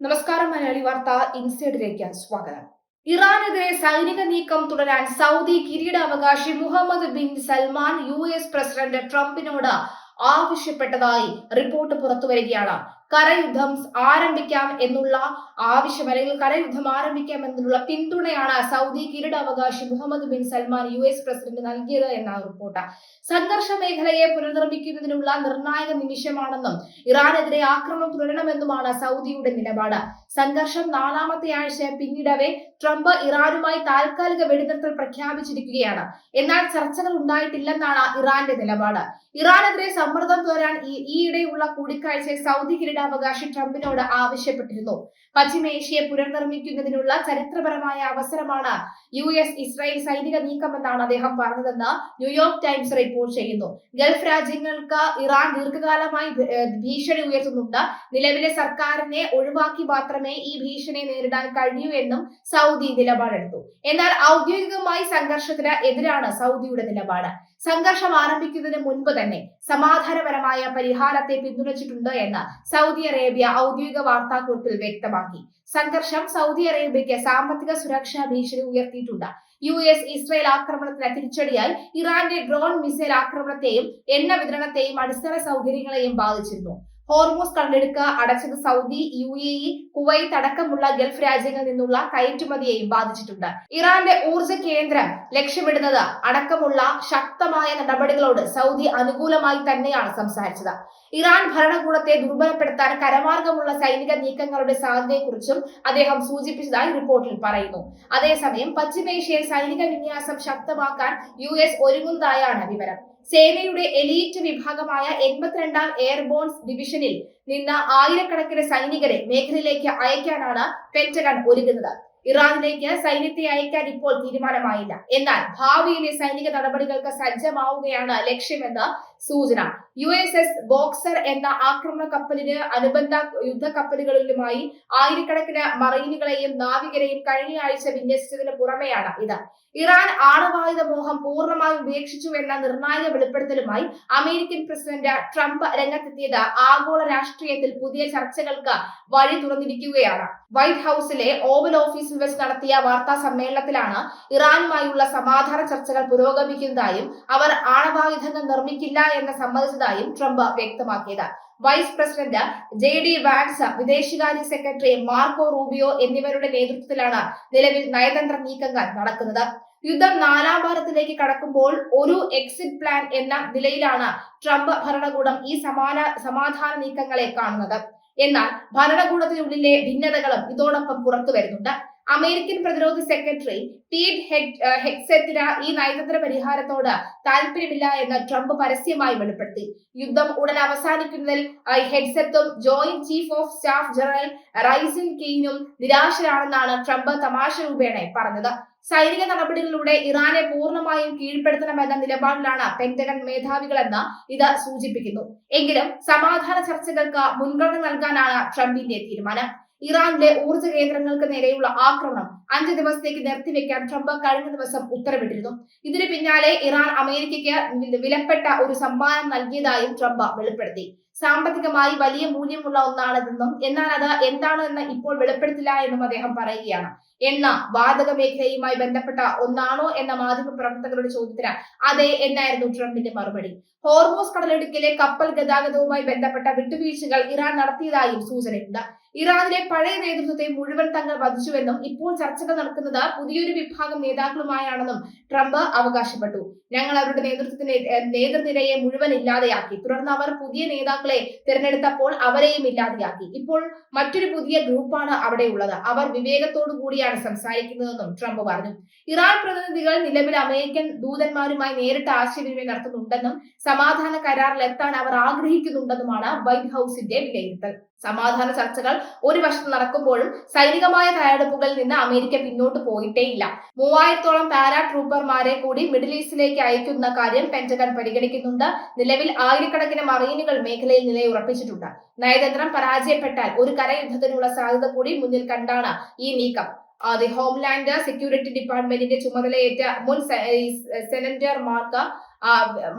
നമസ്കാരം. മലയാളി വാർത്ത ഇൻസൈഡിലേക്ക് സ്വാഗതം. ഇറാനെതിരെ സൈനിക നീക്കം തുടരാൻ സൗദി കിരീടാവകാശി Muhammad bin Salman US president ട്രംപിനോട് ആവശ്യപ്പെട്ടതായി റിപ്പോർട്ട് പുറത്തുവരികയാണ്. കരയുദ്ധം ആരംഭിക്കാം എന്നുള്ള ആവശ്യം അല്ലെങ്കിൽ കരയുദ്ധം ആരംഭിക്കാം എന്നുള്ള പിന്തുണയാണ് സൗദി കിരീടാവകാശി Muhammad bin Salman US president നൽകിയത് എന്നാണ് റിപ്പോർട്ട്. സംഘർഷ മേഖലയെ പുനർനിർമ്മിക്കുന്നതിനുള്ള നിർണായക നിമിഷമാണെന്നും ഇറാനെതിരെ ആക്രമണം തുടരണമെന്നുമാണ് സൗദിയുടെ നിലപാട്. സംഘർഷം 4ാമത്തെ ആഴ്ച പിന്നിടവേ ട്രംപ് ഇറാനുമായി താൽക്കാലിക വെടിനിർത്തൽ പ്രഖ്യാപിച്ചിരിക്കുകയാണ്. എന്നാൽ ചർച്ചകൾ ഉണ്ടായിട്ടില്ലെന്നാണ് ഇറാന്റെ നിലപാട്. ഇറാനെതിരെ സമ്മർദ്ദം തുടരാൻ ഈയിടെയുള്ള കൂടിക്കാഴ്ചയിൽ സൗദി കിരീടാവകാശി ട്രംപിനോട് ആവശ്യപ്പെട്ടിരുന്നു. പശ്ചിമേഷ്യയെ പുനർനിർമ്മിക്കുന്നതിനുള്ള ചരിത്രപരമായ അവസരമാണ് US ഇസ്രായേൽ സൈനിക നീക്കമെന്നാണ് അദ്ദേഹം പറഞ്ഞതെന്ന് ന്യൂയോർക്ക് ടൈംസ് റിപ്പോർട്ട് ചെയ്യുന്നു. ഗൾഫ് രാജ്യങ്ങൾക്ക് ഇറാൻ ദീർഘകാലമായി ഭീഷണി ഉയർത്തുന്നുണ്ട്. നിലവിലെ സർക്കാരിനെ ഒഴിവാക്കി മാത്രമേ ഈ ഭീഷണിയെ നേരിടാൻ കഴിയൂ എന്നും സൗദി നിലപാടെടുത്തു. എന്നാൽ ഔദ്യോഗികമായി സംഘർഷത്തിന് എതിരാണ് സൗദിയുടെ നിലപാട്. സംഘർഷം ആരംഭിക്കുന്നതിന് മുൻപ് തന്നെ സമാധാനപരമായ പരിഹാരത്തെ പിന്തുണച്ചിട്ടുണ്ട് എന്ന് സൗദി അറേബ്യ ഔദ്യോഗിക വാർത്താക്കുറിപ്പിൽ വ്യക്തമാക്കി. സംഘർഷം സൗദി അറേബ്യയ്ക്ക് സാമ്പത്തിക സുരക്ഷാ ഭീഷണി ഉയർത്തിയിട്ടുണ്ട്. US ഇസ്രായേൽ ആക്രമണത്തിന് തിരിച്ചടിയായി ഇറാന്റെ ഡ്രോൺ മിസൈൽ ആക്രമണത്തെയും എണ്ണ വിതരണത്തെയും അടിസ്ഥാന സൗകര്യങ്ങളെയും ബാധിച്ചിരുന്നു. ഹോർമൂസ് കടലിടുക്ക് അടച്ചത് സൗദി, UAE, കുവൈത്ത് അടക്കമുള്ള ഗൾഫ് രാജ്യങ്ങളിൽ നിന്നുള്ള കയറ്റുമതിയെയും ബാധിച്ചിട്ടുണ്ട്. ഇറാന്റെ ഊർജ്ജ കേന്ദ്രം ലക്ഷ്യമിടുന്നത് അടക്കമുള്ള ശക്തമായ നടപടികളോട് സൗദി അനുകൂലമായി തന്നെയാണ് സംസാരിച്ചത്. ഇറാൻ ഭരണകൂടത്തെ ദുർബലപ്പെടുത്താൻ കരമാർഗമുള്ള സൈനിക നീക്കങ്ങളുടെ സാധ്യതയെക്കുറിച്ചും അദ്ദേഹം സൂചിപ്പിച്ചതായി റിപ്പോർട്ടിൽ പറയുന്നു. അതേസമയം പശ്ചിമേഷ്യയിൽ സൈനിക വിന്യാസം ശക്തമാക്കാൻ US ഒരുങ്ങുന്നതായാണ് വിവരം. സേനയുടെ എലീറ്റ് വിഭാഗമായ 82ാം എയർബോൺ ഡിവിഷനിൽ നിന്ന് ആയിരക്കണക്കിന് സൈനികരെ മേഖലയിലേക്ക് അയക്കാനാണ് പെന്റഗൺ ഒരുങ്ങുന്നത്. ഇറാനിലേക്ക് സൈന്യത്തെ അയക്കാൻ ഇപ്പോൾ തീരുമാനമായില്ല. എന്നാൽ ഭാവിയിലെ സൈനിക നടപടികൾക്ക് സജ്ജമാവുകയാണ് ലക്ഷ്യമെന്ന് സൂചന. USS ബോക്സർ എന്ന ആക്രമണ കപ്പലിന് അനുബന്ധ യുദ്ധക്കപ്പലുകളിലുമായി ആയിരക്കണക്കിന് മറീനുകളെയും നാവികരെയും കഴിഞ്ഞ ആഴ്ച വിന്യസിച്ചതിന് പുറമെയാണ് ഇത്. ഇറാൻ ആണവായുധ മോഹം പൂർണ്ണമായും ഉപേക്ഷിച്ചു എന്ന നിർണായക വെളിപ്പെടുത്തലുമായി അമേരിക്കൻ പ്രസിഡന്റ് ട്രംപ് രംഗത്തെത്തിയത് ആഗോള രാഷ്ട്രീയത്തിൽ പുതിയ ചർച്ചകൾക്ക് വഴി തുറന്നിരിക്കുകയാണ്. വൈറ്റ് ഹൌസിലെ ഓവൽ ഓഫീസിൽ വെച്ച് നടത്തിയ വാർത്താ സമ്മേളനത്തിലാണ് ഇറാനുമായുള്ള സമാധാന ചർച്ചകൾ പുരോഗമിക്കുന്നതായും അവർ ആണവായുധങ്ങൾ നിർമ്മിക്കില്ല എന്ന് സമ്മതിച്ചതായും ട്രംപ് വ്യക്തമാക്കിയത്. വൈസ് പ്രസിഡന്റ് JD വാൻസ്, വിദേശകാര്യ സെക്രട്ടറി മാർക്കോ റൂബിയോ എന്നിവരുടെ നേതൃത്വത്തിലാണ് നിലവിൽ നയതന്ത്ര നീക്കങ്ങൾ നടക്കുന്നത്. യുദ്ധം 4ാം വാരത്തിലേക്ക് കടക്കുമ്പോൾ ഒരു എക്സിറ്റ് പ്ലാൻ എന്ന നിലയിലാണ് ട്രംപ് ഭരണകൂടം ഈ സമാധാന നീക്കങ്ങളെ കാണുന്നത്. എന്നാൽ ഭരണകൂടത്തിനുള്ളിലെ ഭിന്നതകളും ഇതോടൊപ്പം പുറത്തു വരുന്നുണ്ട്. അമേരിക്കൻ പ്രതിരോധ സെക്രട്ടറി പീറ്റ് ഹെഗ്സെറ്റിന് ഈ നയതന്ത്ര പരിഹാരത്തോട് താല്പര്യമില്ല എന്ന് ട്രംപ് പരസ്യമായി വെളിപ്പെടുത്തി. യുദ്ധം ഉടൻ അവസാനിക്കുന്നതിൽ ഹെഗ്സെറ്റും joint chief of staff general Razin കെയ്നും നിരാശരാണെന്നാണ് ട്രംപ് തമാശ രൂപേണ പറഞ്ഞത്. സൈനിക നടപടികളിലൂടെ ഇറാനെ പൂർണ്ണമായും കീഴ്പ്പെടുത്തണമെന്ന നിലപാടിലാണ് പെന്റഗൺ മേധാവികളെന്ന് ഇത് സൂചിപ്പിക്കുന്നു. എങ്കിലും സമാധാന ചർച്ചകൾക്ക് മുൻഗണന നൽകാനാണ് ട്രംപിന്റെ തീരുമാനം. ഇറാനിലെ ഊർജ്ജ കേന്ദ്രങ്ങൾക്ക് നേരെയുള്ള ആക്രമണം 5 ദിവസത്തേക്ക് നിർത്തിവെക്കാൻ ട്രംപ് കഴിഞ്ഞ ദിവസം ഉത്തരവിട്ടിരുന്നു. ഇതിനു പിന്നാലെ ഇറാൻ അമേരിക്കയ്ക്ക് വിലപ്പെട്ട ഒരു സമ്മാനം നൽകിയതായും ട്രംപ് വെളിപ്പെടുത്തി. സാമ്പത്തികമായി വലിയ മൂല്യമുള്ള ഒന്നാണിതെന്നും എന്നാൽ അത് എന്താണെന്ന് ഇപ്പോൾ വെളിപ്പെടുത്തില്ല എന്നും അദ്ദേഹം പറയുകയാണ്. എണ്ണ വാതക മേഖലയുമായി ബന്ധപ്പെട്ട ഒന്നാണോ എന്ന മാധ്യമ പ്രവർത്തകരുടെ ചോദ്യത്തിന് അതെ എന്നായിരുന്നു ട്രംപിന്റെ മറുപടി. ഹോർമൂസ് കടലിടുക്കിലെ കപ്പൽ ഗതാഗതവുമായി ബന്ധപ്പെട്ട വിട്ടുവീഴ്ചകൾ ഇറാൻ നടത്തിയതായും സൂചനയുണ്ട്. ഇറാനിലെ പഴയ നേതൃത്വത്തെ മുഴുവൻ തങ്ങൾ വധിച്ചുവെന്നും ഇപ്പോൾ ചർച്ചകൾ നടക്കുന്നത് പുതിയൊരു വിഭാഗം നേതാക്കളുമായാണെന്നും ട്രംപ് അവകാശപ്പെട്ടു. ഞങ്ങൾ അവരുടെ നേതൃനിരയെ മുഴുവൻ ഇല്ലാതെയാക്കി. തുടർന്ന് അവർ പുതിയ നേതാക്കളെ തിരഞ്ഞെടുത്തപ്പോൾ അവരെയും ഇല്ലാതെയാക്കി. ഇപ്പോൾ മറ്റൊരു പുതിയ ഗ്രൂപ്പാണ് അവിടെ ഉള്ളത്. അവർ വിവേകത്തോടു കൂടിയാണ് സംസാരിക്കുന്നതെന്നും ട്രംപ് പറഞ്ഞു. ഇറാൻ പ്രതിനിധികൾ നിലവിൽ അമേരിക്കൻ ദൂതന്മാരുമായി നേരിട്ട് ആശയവിനിമയം നടത്തുന്നുണ്ടെന്നും സമാധാന കരാറിൽ എത്താൻ അവർ ആഗ്രഹിക്കുന്നുണ്ടെന്നുമാണ് വൈറ്റ് ഹൌസിന്റെ വിലയിരുത്തൽ. സമാധാന ചർച്ചകൾ ഒരു വശത്ത് നടക്കുമ്പോഴും സൈനികമായ തയ്യാറെടുപ്പുകളിൽ നിന്ന് അമേരിക്ക പിന്നോട്ട് പോയിട്ടേയില്ല. 3000ഓളം പാരാ ട്രൂപ്പർമാരെ കൂടി മിഡിൽ ഈസ്റ്റിലേക്ക് അയക്കുന്ന കാര്യം പെന്റഗൺ പരിഗണിക്കുന്നുണ്ട്. നിലവിൽ ആയിരക്കണക്കിന് മറീനുകൾ മേഖലയിൽ നിലയുറപ്പിച്ചിട്ടുണ്ട്. നയതന്ത്രം പരാജയപ്പെട്ടാൽ ഒരു കരയുദ്ധത്തിനുള്ള സാധ്യത കൂടി മുന്നിൽ കണ്ടാണ് ഈ നീക്കം. ഹോംലാൻഡ് സെക്യൂരിറ്റി ഡിപ്പാർട്ട്മെന്റിന്റെ ചുമതലയേറ്റ മുൻ സെനറ്റർ മാർക്ക്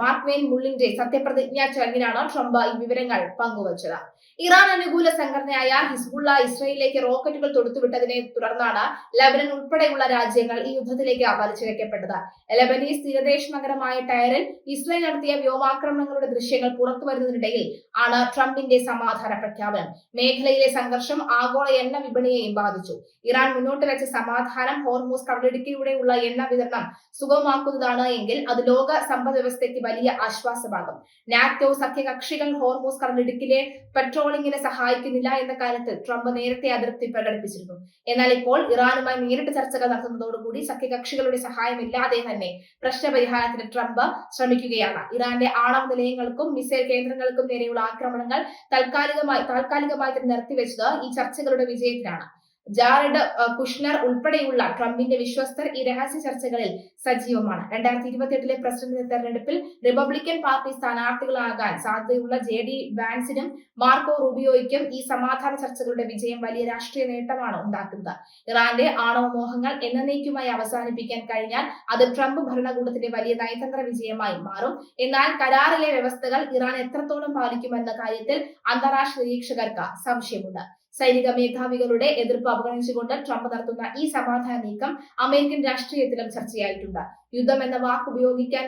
മാർക്ക് വെയിൻ മുള്ളിന്റെ സത്യപ്രതിജ്ഞാ ചടങ്ങിലാണ് ട്രംപ് ഈ വിവരങ്ങൾ പങ്കുവച്ചത്. ഇറാൻ അനുകൂല സംഘടനയായ ഹിസ്ബുള്ള ഇസ്രയേലിലേക്ക് റോക്കറ്റുകൾ തൊടുത്തുവിട്ടതിനെ തുടർന്നാണ് ലെബനൻ ഉൾപ്പെടെയുള്ള രാജ്യങ്ങൾ ഈ യുദ്ധത്തിലേക്ക് വലിച്ചിഴക്കപ്പെട്ടത്. ലെബനീസ് തീരദേശ നഗരമായ ടയറിൽ ഇസ്രയേൽ നടത്തിയ വ്യോമാക്രമണങ്ങളുടെ ദൃശ്യങ്ങൾ പുറത്തുവരുന്നതിനിടയിൽ ആണ് ട്രംപിന്റെ സമാധാന പ്രഖ്യാപനം. മേഖലയിലെ സംഘർഷം ആഗോള എണ്ണ വിപണിയെയും ബാധിച്ചു. ഇറാൻ മുന്നോട്ട് വെച്ച സമാധാനം ഹോർമൂസ് കടലിടുക്കിലൂടെയുള്ള എണ്ണ വിതരണം സുഗമമാക്കുന്നതാണ് എങ്കിൽ അത് ലോക സമ്പദ് വ്യവസ്ഥയ്ക്ക് വലിയ ആശ്വാസമാകും. നാറ്റോ സഖ്യകക്ഷികൾ ഹോർമൂസ് കടലിടുക്കിലെ പെട്രോളിങ്ങിനെ സഹായിക്കുന്നില്ല എന്ന കാര്യത്തിൽ ട്രംപ് നേരത്തെ അതൃപ്തി പ്രകടിപ്പിച്ചിരുന്നു. എന്നാൽ ഇപ്പോൾ ഇറാനുമായി നേരിട്ട് ചർച്ചകൾ നടത്തുന്നതോടുകൂടി സഖ്യകക്ഷികളുടെ സഹായമില്ലാതെ തന്നെ പ്രശ്നപരിഹാരത്തിന് ട്രംപ് ശ്രമിക്കുകയാണ്. ഇറാന്റെ ആണവ നിലയങ്ങൾക്കും മിസൈൽ കേന്ദ്രങ്ങൾക്കും നേരെയുള്ള ആക്രമണങ്ങൾ താൽക്കാലികമായി തന്നെ നിർത്തിവെച്ചത് ഈ ചർച്ചകളുടെ വിജയത്തിനാണ്. ജാരഡ് കുഷ്നർ ഉൾപ്പെടെയുള്ള ട്രംപിന്റെ വിശ്വസ്തർ ഈ രഹസ്യ ചർച്ചകളിൽ സജീവമാണ്. 2028 പ്രസിഡന്റ് തെരഞ്ഞെടുപ്പിൽ റിപ്പബ്ലിക്കൻ പാർട്ടി സ്ഥാനാർത്ഥികളാകാൻ സാധ്യതയുള്ള JD വാൻസിനും മാർക്കോ റൂബിയോയ്ക്കും ഈ സമാധാന ചർച്ചകളുടെ വിജയം വലിയ രാഷ്ട്രീയ നേട്ടമാണ് ഉണ്ടാക്കുന്നത്. ഇറാന്റെ ആണവ മോഹങ്ങൾ എന്നേക്കുമായി അവസാനിപ്പിക്കാൻ കഴിഞ്ഞാൽ അത് ട്രംപ് ഭരണകൂടത്തിന്റെ വലിയ നയതന്ത്ര വിജയമായി മാറും. എന്നാൽ കരാറിലെ വ്യവസ്ഥകൾ ഇറാൻ എത്രത്തോളം പാലിക്കുമെന്ന കാര്യത്തിൽ അന്താരാഷ്ട്ര നിരീക്ഷകർക്ക് സംശയമുണ്ട്. സൈനിക മേധാവികളുടെ എതിർപ്പ് അവഗണിച്ചുകൊണ്ട് ട്രംപ് നടത്തുന്ന ഈ സമാധാന നീക്കം അമേരിക്കൻ രാഷ്ട്രീയത്തിലും ചർച്ചയായിട്ടുണ്ട്. യുദ്ധം എന്ന വാക്ക് ഉപയോഗിക്കാൻ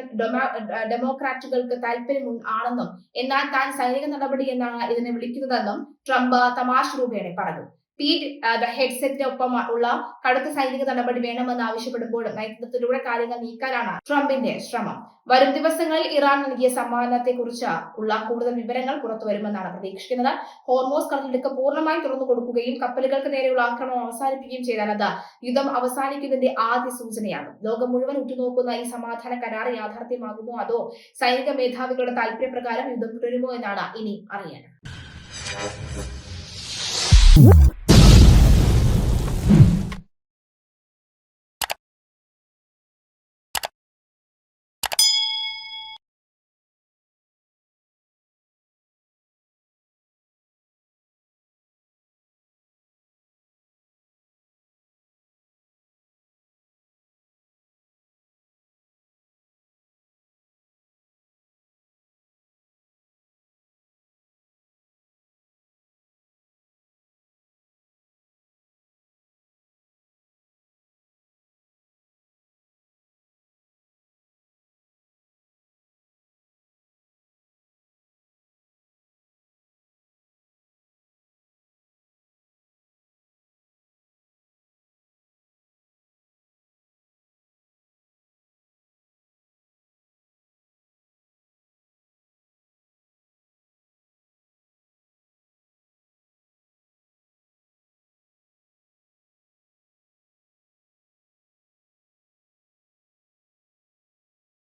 ഡെമോക്രാറ്റുകൾക്ക് താല്പര്യം ആണെന്നും എന്നാൽ താൻ സൈനിക നടപടി എന്നാണ് ഇതിനെ വിളിക്കുന്നതെന്നും ട്രംപ് തമാശ രൂപേണ പറഞ്ഞു. പീറ്റ് ഹെഗ്സെറ്റിനൊപ്പം ഉള്ള കടുത്ത സൈനിക നടപടി വേണമെന്ന് ആവശ്യപ്പെടുമ്പോഴും നയതന്ത്രത്തിലൂടെ കാര്യങ്ങൾ നീക്കാനാണ് ട്രംപിന്റെ ശ്രമം. വരും ദിവസങ്ങളിൽ ഇറാൻ നൽകിയ സമ്മാനത്തെക്കുറിച്ച് ഉള്ള കൂടുതൽ വിവരങ്ങൾ പുറത്തുവരുമെന്നാണ് പ്രതീക്ഷിക്കുന്നത്. ഹോർമോസ് കടലിടുക്ക് പൂർണ്ണമായും തുറന്നു കൊടുക്കുകയും കപ്പലുകൾക്ക് നേരെയുള്ള ആക്രമണം അവസാനിപ്പിക്കുകയും ചെയ്താൽ അത് യുദ്ധം അവസാനിക്കുന്നതിന്റെ ആദ്യ സൂചനയാകും. ലോകം മുഴുവൻ ഉറ്റുനോക്കുന്ന ഈ സമാധാന കരാർ യാഥാർത്ഥ്യമാകുമോ അതോ സൈനിക മേധാവികളുടെ താല്പര്യപ്രകാരം യുദ്ധം തുടരുമോ എന്നാണ് ഇനി അറിയാൻ.